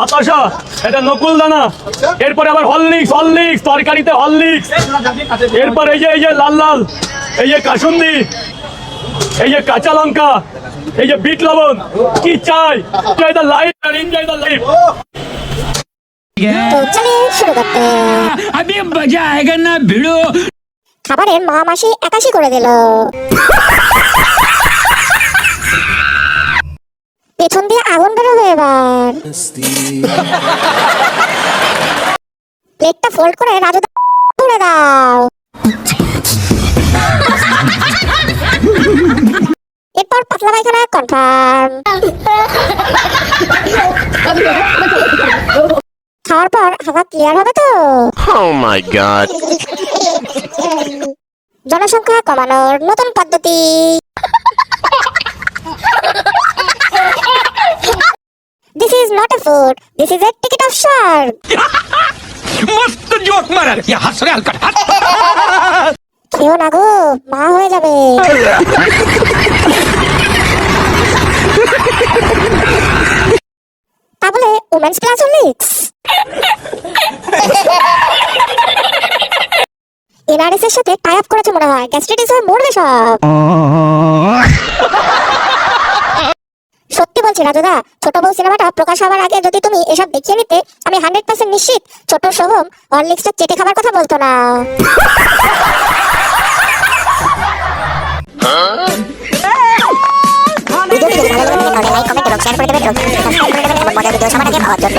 বাতাসা, এটা নকুল দানা, এরপরে আবার হরলিক্স, হরলিক্স তরকারিতে হরলিক্স, এরপর এই যে লাল লাল, এই যে কাসুন্দি, এই যে কাঁচা লঙ্কা, এই যে বিট লবণ। কি চাই? এনজয় দ্য লাইফ আর এনজয় দ্য লাইফ। তো চলে শুরু করতে। अभी मजा आएगा ना भिड़ो। খাবারের মা মাসি 81 করে দিল। পেছন দিয়ে আগুন বেরোবে এবার। প্লেটটা ফোল্ড করে রাজু তুলে দাও। এরপর পাতলা পায়খানা কনফার্ম। খাওয়ার পর হাওয়া ক্লিয়ার হবে তো? Oh my god. জনসংখ্যা কমানোর নতুন পদ্ধতি। This is not a food. This is a ticket of shark. मस्त जोक मारा ये हंस रहे हल्का খেও না গো, মা হয়ে যাবে। তা বলে উমেন্স প্লাস হরলিক্স। এনআরএস এর সাথে টাই আপ করেছে মনে হয়, গ্যাস্ট্রাইটিস হয়ে মরবে সব। সত্যি বলছি রাজুদা, ছোট বউ সিনেমাটা প্রকাশ হওয়ার আগে যদি তুমি এসব দেখিয়ে নিতে, আমি 100% নিশ্চিত ছোট সোহম হরলিক্সটা চেটে খাবার কথা বলতো না। ভিডিওটি যদি ভালো লাগে তাহলে লাইক, কমেন্ট এবং শেয়ার করে দেবেন এবং সাবস্ক্রাইব করে দেবেন এমন মজার ভিডিও সবার আগে পাওয়ার জন্য।